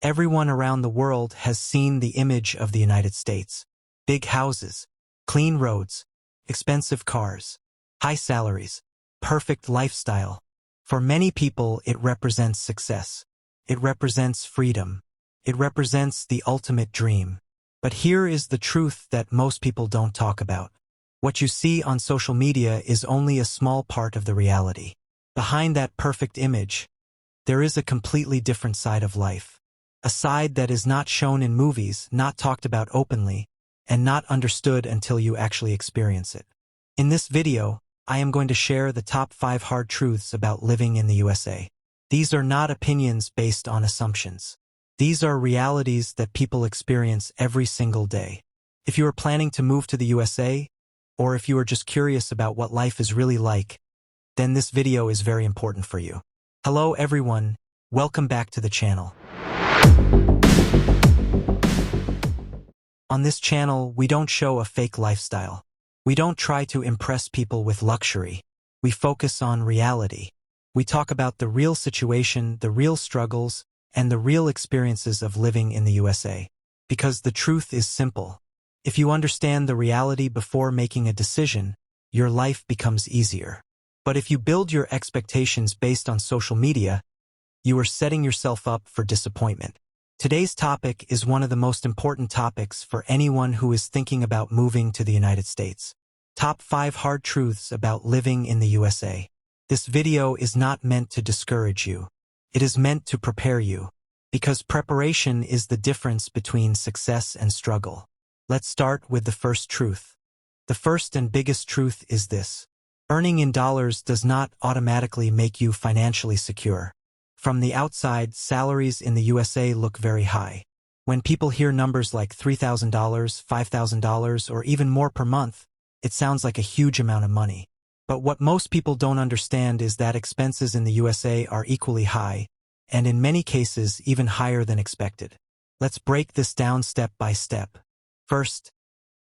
Everyone around the world has seen the image of the United States. Big houses, clean roads, expensive cars, high salaries, perfect lifestyle. For many people, it represents success. It represents freedom. It represents the ultimate dream. But here is the truth that most people don't talk about. What you see on social media is only a small part of the reality. Behind that perfect image, there is a completely different side of life. A side that is not shown in movies, not talked about openly, and not understood until you actually experience it. In this video, I am going to share the top 5 hard truths about living in the USA. These are not opinions based on assumptions. These are realities that people experience every single day. If you are planning to move to the USA, or if you are just curious about what life is really like, then this video is very important for you. Hello everyone, welcome back to the channel. On this channel, we don't show a fake lifestyle. We don't try to impress people with luxury. We focus on reality. We talk about the real situation, the real struggles, and the real experiences of living in the USA. Because the truth is simple. If you understand the reality before making a decision, your life becomes easier. But if you build your expectations based on social media, you are setting yourself up for disappointment. Today's topic is one of the most important topics for anyone who is thinking about moving to the United States. Top 5 hard truths about living in the USA. This video is not meant to discourage you. It is meant to prepare you, because preparation is the difference between success and struggle. Let's start with the first truth. The first and biggest truth is this: earning in dollars does not automatically make you financially secure. From the outside, salaries in the USA look very high. When people hear numbers like $3,000, $5,000, or even more per month, it sounds like a huge amount of money. But what most people don't understand is that expenses in the USA are equally high, and in many cases even higher than expected. Let's break this down step by step. First,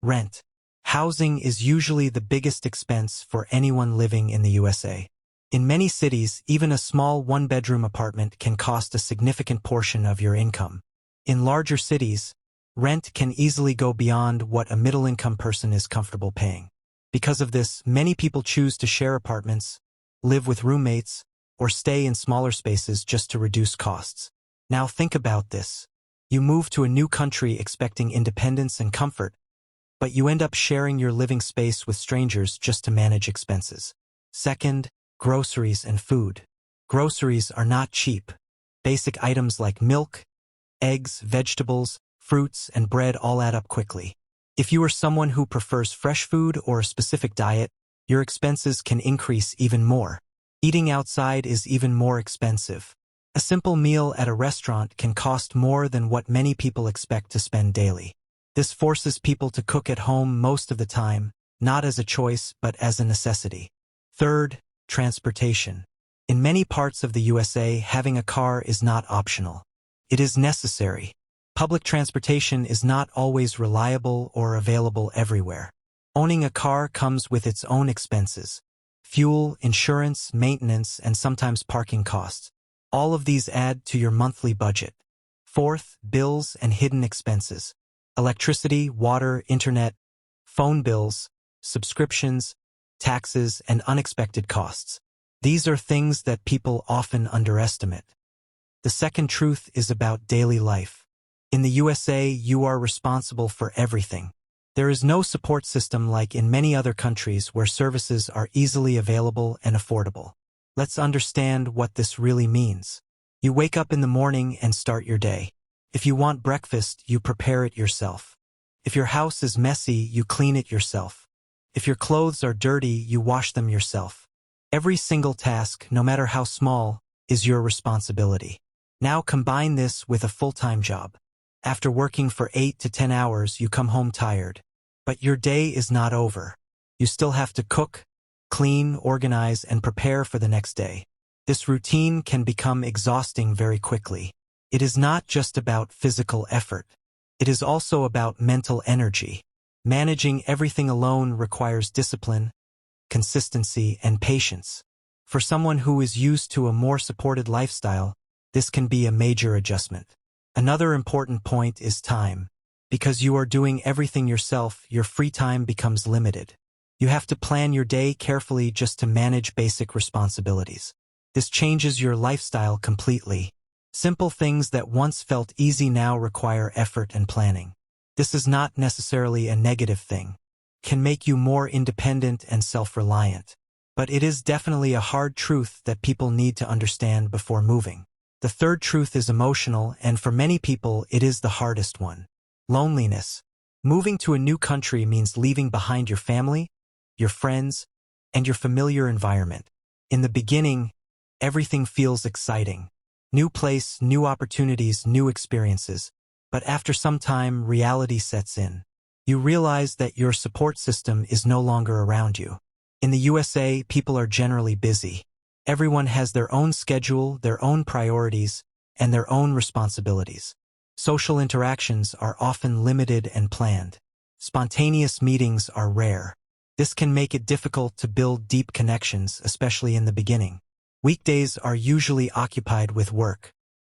rent. Housing is usually the biggest expense for anyone living in the USA. In many cities, even a small one-bedroom apartment can cost a significant portion of your income. In larger cities, rent can easily go beyond what a middle-income person is comfortable paying. Because of this, many people choose to share apartments, live with roommates, or stay in smaller spaces just to reduce costs. Now think about this. You move to a new country expecting independence and comfort, but you end up sharing your living space with strangers just to manage expenses. Second, groceries and food. Groceries are not cheap. Basic items like milk, eggs, vegetables, fruits, and bread all add up quickly. If you are someone who prefers fresh food or a specific diet, your expenses can increase even more. Eating outside is even more expensive. A simple meal at a restaurant can cost more than what many people expect to spend daily. This forces people to cook at home most of the time, not as a choice but as a necessity. Third, transportation. In many parts of the USA, having a car is not optional. It is necessary. Public transportation is not always reliable or available everywhere. Owning a car comes with its own expenses: fuel, insurance, maintenance, and sometimes parking costs. All of these add to your monthly budget. Fourth, bills and hidden expenses. Electricity, water, internet, phone bills, subscriptions, taxes, and unexpected costs. These are things that people often underestimate. The second truth is about daily life. In the USA, you are responsible for everything. There is no support system like in many other countries where services are easily available and affordable. Let's understand what this really means. You wake up in the morning and start your day. If you want breakfast, you prepare it yourself. If your house is messy, you clean it yourself. If your clothes are dirty, you wash them yourself. Every single task, no matter how small, is your responsibility. Now combine this with a full-time job. After working for 8 to 10 hours, you come home tired. But your day is not over. You still have to cook, clean, organize, and prepare for the next day. This routine can become exhausting very quickly. It is not just about physical effort. It is also about mental energy. Managing everything alone requires discipline, consistency, and patience. For someone who is used to a more supported lifestyle, this can be a major adjustment. Another important point is time. Because you are doing everything yourself, your free time becomes limited. You have to plan your day carefully just to manage basic responsibilities. This changes your lifestyle completely. Simple things that once felt easy now require effort and planning. This is not necessarily a negative thing. It can make you more independent and self-reliant. But it is definitely a hard truth that people need to understand before moving. The third truth is emotional, and for many people it is the hardest one. Loneliness. Moving to a new country means leaving behind your family, your friends, and your familiar environment. In the beginning, everything feels exciting. New place, new opportunities, new experiences. But after some time, reality sets in. You realize that your support system is no longer around you. In the USA, people are generally busy. Everyone has their own schedule, their own priorities, and their own responsibilities. Social interactions are often limited and planned. Spontaneous meetings are rare. This can make it difficult to build deep connections, especially in the beginning. Weekdays are usually occupied with work.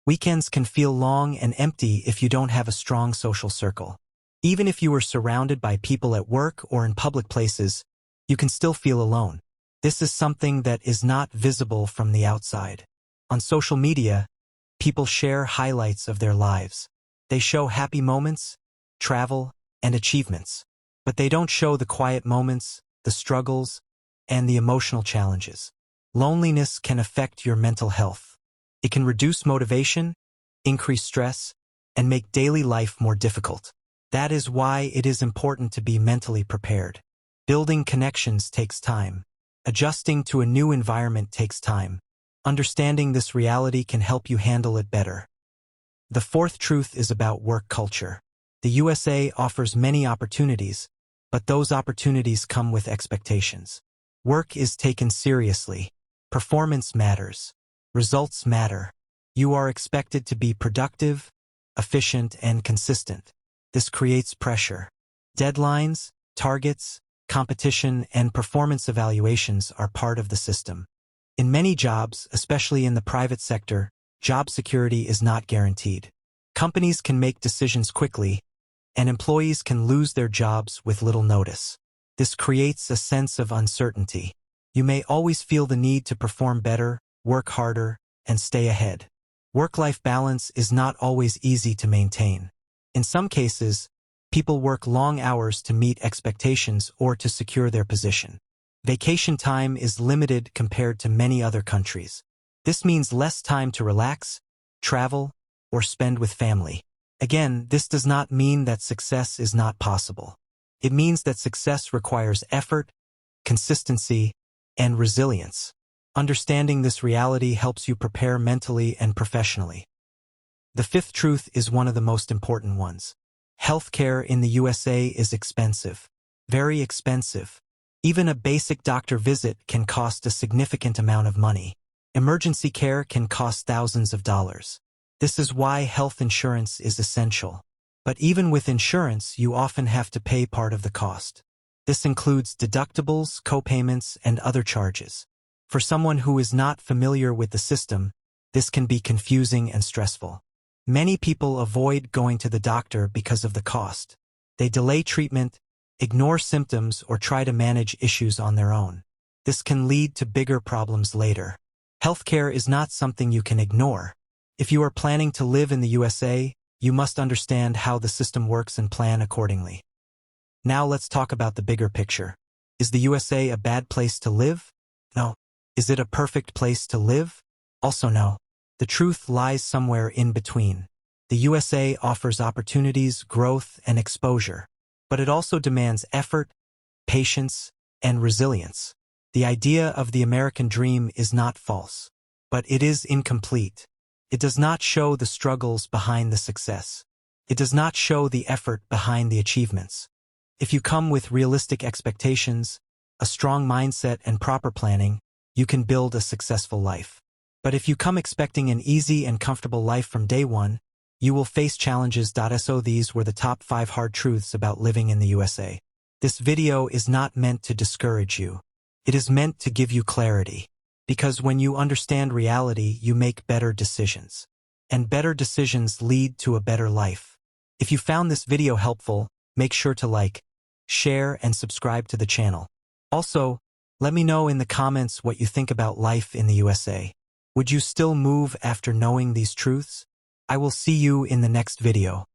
Weekends can feel long and empty if you don't have a strong social circle. Even if you are surrounded by people at work or in public places, you can still feel alone. This is something that is not visible from the outside. On social media, people share highlights of their lives. They show happy moments, travel, and achievements. But they don't show the quiet moments, the struggles, and the emotional challenges. Loneliness can affect your mental health. It can reduce motivation, increase stress, and make daily life more difficult. That is why it is important to be mentally prepared. Building connections takes time. Adjusting to a new environment takes time. Understanding this reality can help you handle it better. The fourth truth is about work culture. The USA offers many opportunities, but those opportunities come with expectations. Work is taken seriously. Performance matters. Results matter. You are expected to be productive, efficient, and consistent. This creates pressure. Deadlines, targets, competition, and performance evaluations are part of the system. In many jobs, especially in the private sector, job security is not guaranteed. Companies can make decisions quickly, and employees can lose their jobs with little notice. This creates a sense of uncertainty. You may always feel the need to perform better, work harder, and stay ahead. Work-life balance is not always easy to maintain. In some cases, people work long hours to meet expectations or to secure their position. Vacation time is limited compared to many other countries. This means less time to relax, travel, or spend with family. Again, this does not mean that success is not possible. It means that success requires effort, consistency, and resilience. Understanding this reality helps you prepare mentally and professionally. The fifth truth is one of the most important ones. Healthcare in the USA is expensive. Very expensive. Even a basic doctor visit can cost a significant amount of money. Emergency care can cost thousands of dollars. This is why health insurance is essential. But even with insurance, you often have to pay part of the cost. This includes deductibles, copayments, and other charges. For someone who is not familiar with the system, this can be confusing and stressful. Many people avoid going to the doctor because of the cost. They delay treatment, ignore symptoms, or try to manage issues on their own. This can lead to bigger problems later. Healthcare is not something you can ignore. If you are planning to live in the USA, you must understand how the system works and plan accordingly. Now let's talk about the bigger picture. Is the USA a bad place to live? No. Is it a perfect place to live? Also no. The truth lies somewhere in between. The USA offers opportunities, growth, and exposure. But it also demands effort, patience, and resilience. The idea of the American dream is not false, but it is incomplete. It does not show the struggles behind the success. It does not show the effort behind the achievements. If you come with realistic expectations, a strong mindset, and proper planning, you can build a successful life. But if you come expecting an easy and comfortable life from day one, you will face challenges. So these were the top 5 hard truths about living in the USA. This video is not meant to discourage you. It is meant to give you clarity. Because when you understand reality, you make better decisions. and better decisions lead to a better life. If you found this video helpful, make sure to like, share, and subscribe to the channel. Also, let me know in the comments what you think about life in the USA. Would you still move after knowing these truths? I will see you in the next video.